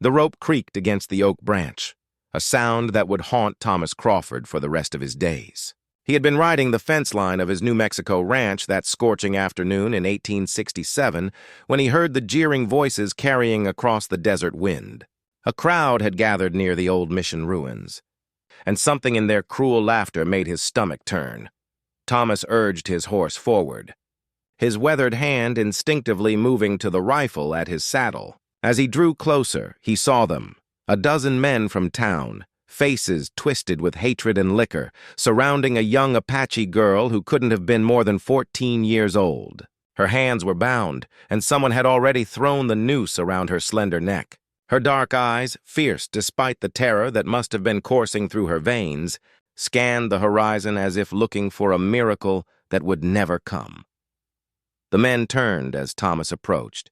The rope creaked against the oak branch, a sound that would haunt Thomas Crawford for the rest of his days. He had been riding the fence line of his New Mexico ranch that scorching afternoon in 1867 when he heard the jeering voices carrying across the desert wind. A crowd had gathered near the old mission ruins, and something in their cruel laughter made his stomach turn. Thomas urged his horse forward, his weathered hand instinctively moving to the rifle at his saddle. As he drew closer, he saw them, a dozen men from town, faces twisted with hatred and liquor, surrounding a young Apache girl who couldn't have been more than 14 years old. Her hands were bound, and someone had already thrown the noose around her slender neck. Her dark eyes, fierce despite the terror that must have been coursing through her veins, scanned the horizon as if looking for a miracle that would never come. The men turned as Thomas approached,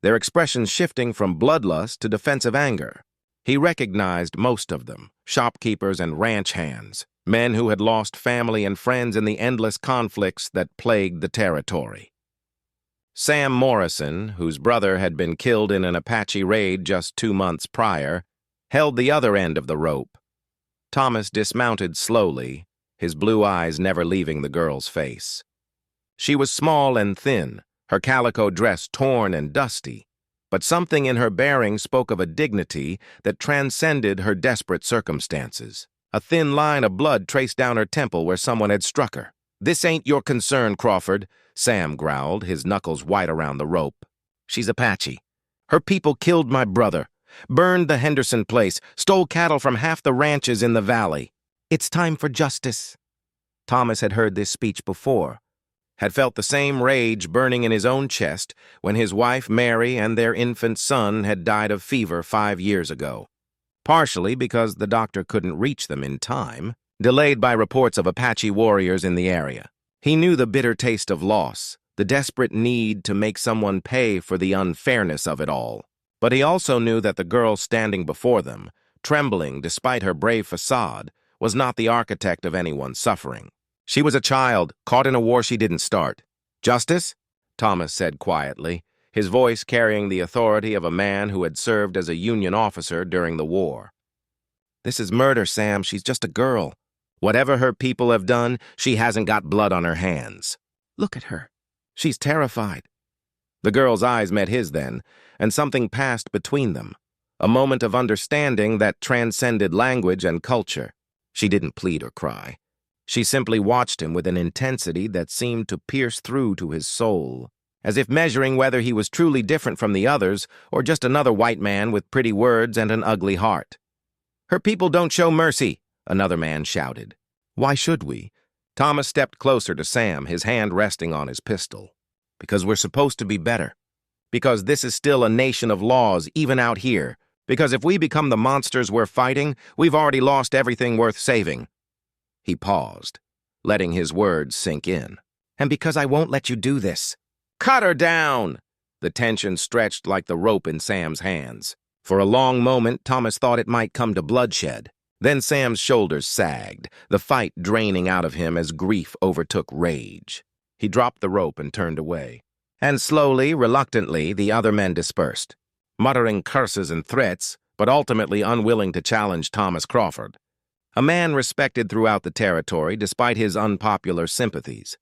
their expressions shifting from bloodlust to defensive anger. He recognized most of them, shopkeepers and ranch hands, men who had lost family and friends in the endless conflicts that plagued the territory. Sam Morrison, whose brother had been killed in an Apache raid just 2 months prior, held the other end of the rope. Thomas dismounted slowly, his blue eyes never leaving the girl's face. She was small and thin, her calico dress torn and dusty, but something in her bearing spoke of a dignity that transcended her desperate circumstances. A thin line of blood traced down her temple where someone had struck her. "This ain't your concern, Crawford," Sam growled, his knuckles white around the rope. "She's Apache. Her people killed my brother, burned the Henderson place, stole cattle from half the ranches in the valley. It's time for justice." Thomas had heard this speech before, had felt the same rage burning in his own chest when his wife Mary and their infant son had died of fever 5 years ago. Partially because the doctor couldn't reach them in time, delayed by reports of Apache warriors in the area. He knew the bitter taste of loss, the desperate need to make someone pay for the unfairness of it all. But he also knew that the girl standing before them, trembling despite her brave facade, was not the architect of anyone's suffering. She was a child, caught in a war she didn't start. "Justice?" Thomas said quietly, his voice carrying the authority of a man who had served as a Union officer during the war. "This is murder, Sam. She's just a girl. Whatever her people have done, she hasn't got blood on her hands. Look at her. She's terrified." The girl's eyes met his then, and something passed between them, a moment of understanding that transcended language and culture. She didn't plead or cry. She simply watched him with an intensity that seemed to pierce through to his soul, as if measuring whether he was truly different from the others or just another white man with pretty words and an ugly heart. "Her people don't show mercy," another man shouted. "Why should we?" Thomas stepped closer to Sam, his hand resting on his pistol. "Because we're supposed to be better. Because this is still a nation of laws, even out here. Because if we become the monsters we're fighting, we've already lost everything worth saving." He paused, letting his words sink in. "And because I won't let you do this." "Cut her down!" The tension stretched like the rope in Sam's hands. For a long moment, Thomas thought it might come to bloodshed. Then Sam's shoulders sagged, the fight draining out of him as grief overtook rage. He dropped the rope and turned away. And slowly, reluctantly, the other men dispersed, muttering curses and threats, but ultimately unwilling to challenge Thomas Crawford, a man respected throughout the territory despite his unpopular sympathies.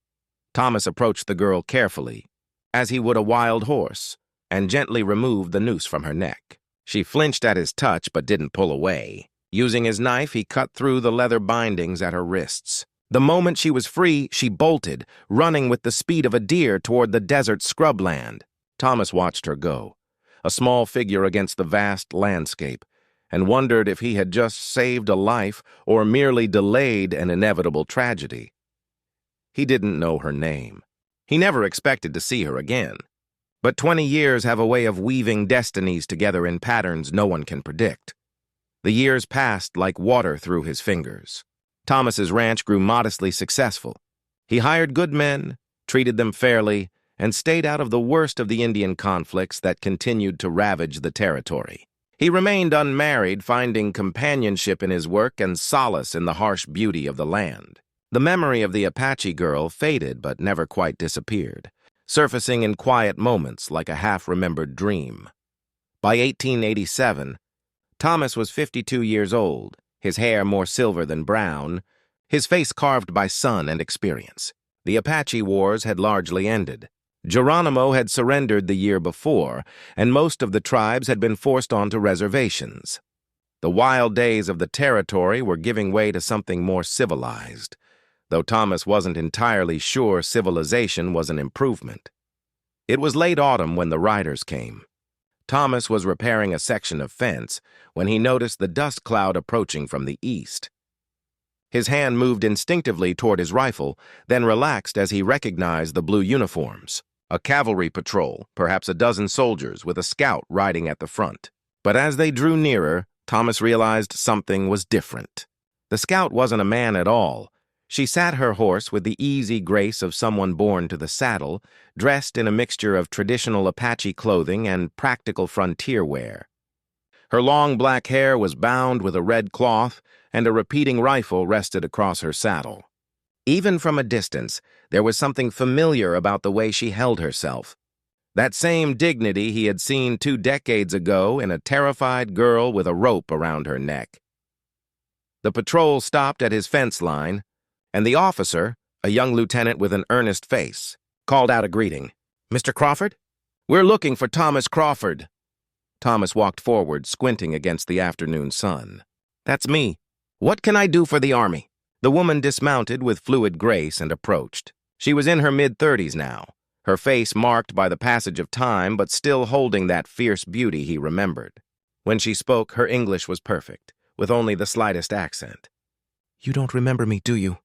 Thomas approached the girl carefully, as he would a wild horse, and gently removed the noose from her neck. She flinched at his touch but didn't pull away. Using his knife, he cut through the leather bindings at her wrists. The moment she was free, she bolted, running with the speed of a deer toward the desert scrubland. Thomas watched her go, a small figure against the vast landscape, and wondered if he had just saved a life or merely delayed an inevitable tragedy. He didn't know her name. He never expected to see her again. But 20 years have a way of weaving destinies together in patterns no one can predict. The years passed like water through his fingers. Thomas's ranch grew modestly successful. He hired good men, treated them fairly, and stayed out of the worst of the Indian conflicts that continued to ravage the territory. He remained unmarried, finding companionship in his work and solace in the harsh beauty of the land. The memory of the Apache girl faded but never quite disappeared, surfacing in quiet moments like a half-remembered dream. By 1887, Thomas was 52 years old, his hair more silver than brown, his face carved by sun and experience. The Apache Wars had largely ended. Geronimo had surrendered the year before, and most of the tribes had been forced onto reservations. The wild days of the territory were giving way to something more civilized, though Thomas wasn't entirely sure civilization was an improvement. It was late autumn when the riders came. Thomas was repairing a section of fence when he noticed the dust cloud approaching from the east. His hand moved instinctively toward his rifle, then relaxed as he recognized the blue uniforms. A cavalry patrol, perhaps a dozen soldiers, with a scout riding at the front. But as they drew nearer, Thomas realized something was different. The scout wasn't a man at all. She sat her horse with the easy grace of someone born to the saddle, dressed in a mixture of traditional Apache clothing and practical frontier wear. Her long black hair was bound with a red cloth, and a repeating rifle rested across her saddle. Even from a distance, there was something familiar about the way she held herself. That same dignity he had seen 2 decades ago in a terrified girl with a rope around her neck. The patrol stopped at his fence line, and the officer, a young lieutenant with an earnest face, called out a greeting. "Mr. Crawford? We're looking for Thomas Crawford." Thomas walked forward, squinting against the afternoon sun. "That's me. What can I do for the Army?" The woman dismounted with fluid grace and approached. She was in her mid-30s now, her face marked by the passage of time but still holding that fierce beauty he remembered. When she spoke, her English was perfect, with only the slightest accent. "You don't remember me, do you?"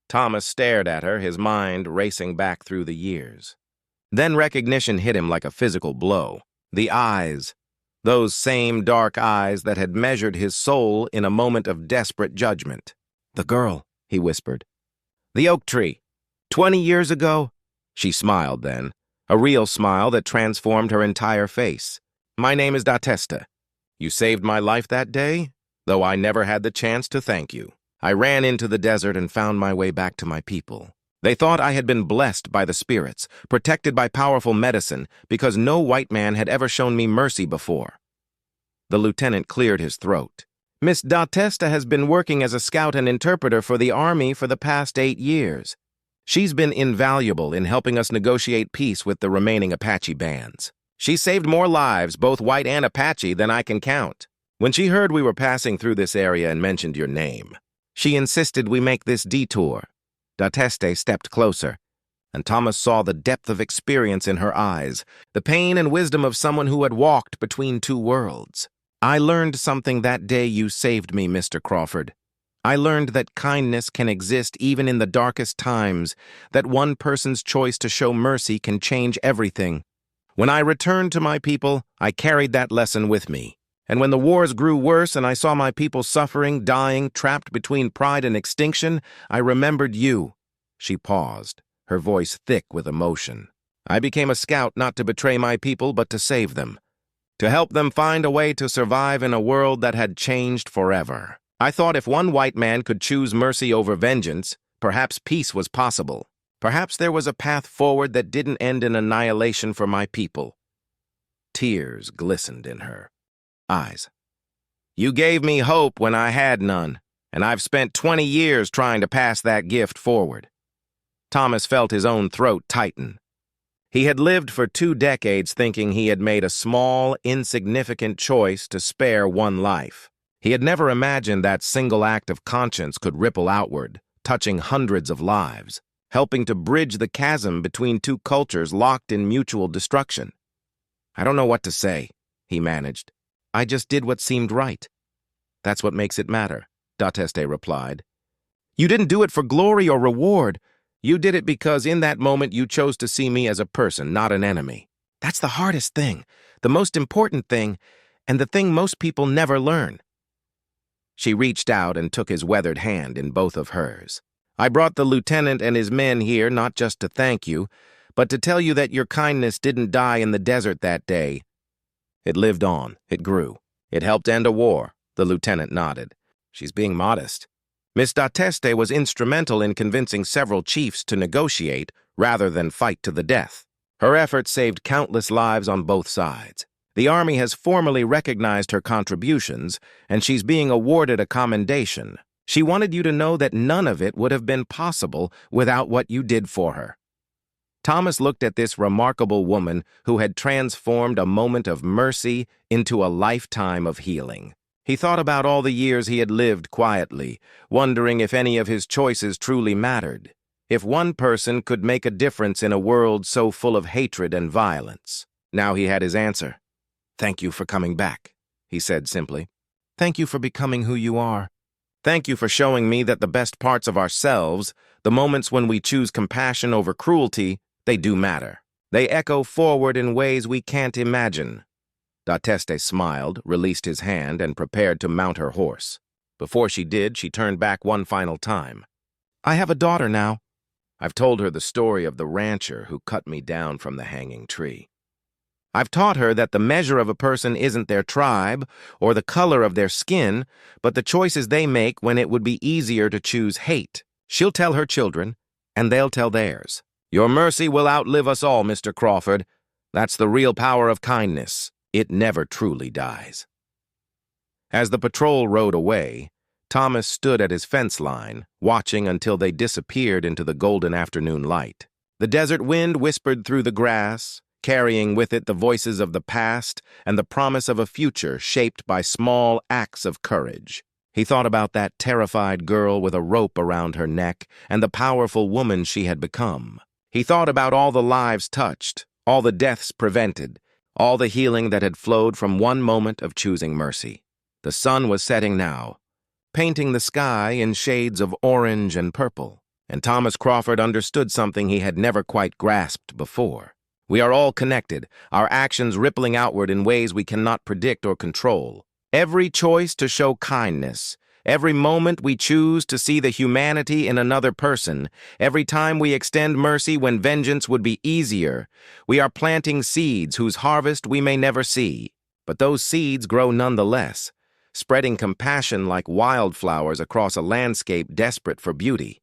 Thomas stared at her, his mind racing back through the years. Then recognition hit him like a physical blow. The eyes. Those same dark eyes that had measured his soul in a moment of desperate judgment. "The girl," he whispered. "The oak tree. 20 years ago?" She smiled then, a real smile that transformed her entire face. "My name is Datesta. You saved my life that day, though I never had the chance to thank you. I ran into the desert and found my way back to my people. They thought I had been blessed by the spirits, protected by powerful medicine, because no white man had ever shown me mercy before." The lieutenant cleared his throat. "Miss Datesta has been working as a scout and interpreter for the Army for the past 8 years. She's been invaluable in helping us negotiate peace with the remaining Apache bands. She saved more lives, both white and Apache, than I can count. When she heard we were passing through this area and mentioned your name, she insisted we make this detour." Dateste stepped closer, and Thomas saw the depth of experience in her eyes, the pain and wisdom of someone who had walked between 2 worlds. "I learned something that day you saved me, Mr. Crawford. I learned that kindness can exist even in the darkest times, that one person's choice to show mercy can change everything. When I returned to my people, I carried that lesson with me. And when the wars grew worse and I saw my people suffering, dying, trapped between pride and extinction, I remembered you." She paused, her voice thick with emotion. "I became a scout not to betray my people, but to save them. To help them find a way to survive in a world that had changed forever. I thought if one white man could choose mercy over vengeance, perhaps peace was possible. Perhaps there was a path forward that didn't end in annihilation for my people." Tears glistened in her eyes. "You gave me hope when I had none, and I've spent 20 years trying to pass that gift forward." Thomas felt his own throat tighten. He had lived for 2 decades thinking he had made a small, insignificant choice to spare one life. He had never imagined that single act of conscience could ripple outward, touching hundreds of lives, helping to bridge the chasm between 2 cultures locked in mutual destruction. "I don't know what to say," he managed. "I just did what seemed right." "That's what makes it matter," Dateste replied. "You didn't do it for glory or reward. You did it because in that moment you chose to see me as a person, not an enemy. That's the hardest thing, the most important thing, and the thing most people never learn." She reached out and took his weathered hand in both of hers. "I brought the lieutenant and his men here not just to thank you, but to tell you that your kindness didn't die in the desert that day. It lived on, it grew. It helped end a war," the lieutenant nodded. "She's being modest." Miss Dateste was instrumental in convincing several chiefs to negotiate rather than fight to the death. Her efforts saved countless lives on both sides. The Army has formally recognized her contributions, and she's being awarded a commendation. She wanted you to know that none of it would have been possible without what you did for her." Thomas looked at this remarkable woman who had transformed a moment of mercy into a lifetime of healing. He thought about all the years he had lived quietly, wondering if any of his choices truly mattered, if one person could make a difference in a world so full of hatred and violence. Now he had his answer. "Thank you for coming back," he said simply. "Thank you for becoming who you are. Thank you for showing me that the best parts of ourselves, the moments when we choose compassion over cruelty, they do matter. They echo forward in ways we can't imagine." D'Ateste smiled, released his hand, and prepared to mount her horse. Before she did, she turned back one final time. "I have a daughter now. I've told her the story of the rancher who cut me down from the hanging tree. I've taught her that the measure of a person isn't their tribe or the color of their skin, but the choices they make when it would be easier to choose hate. She'll tell her children, and they'll tell theirs. Your mercy will outlive us all, Mr. Crawford. That's the real power of kindness. It never truly dies." As the patrol rode away, Thomas stood at his fence line, watching until they disappeared into the golden afternoon light. The desert wind whispered through the grass, carrying with it the voices of the past and the promise of a future shaped by small acts of courage. He thought about that terrified girl with a rope around her neck and the powerful woman she had become. He thought about all the lives touched, all the deaths prevented, all the healing that had flowed from one moment of choosing mercy. The sun was setting now, painting the sky in shades of orange and purple, and Thomas Crawford understood something he had never quite grasped before. We are all connected, our actions rippling outward in ways we cannot predict or control. Every choice to show kindness, every moment we choose to see the humanity in another person, every time we extend mercy when vengeance would be easier, we are planting seeds whose harvest we may never see. But those seeds grow nonetheless, spreading compassion like wildflowers across a landscape desperate for beauty.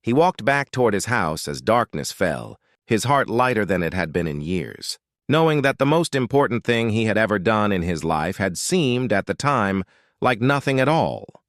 He walked back toward his house as darkness fell, his heart lighter than it had been in years, knowing that the most important thing he had ever done in his life had seemed, at the time, like nothing at all.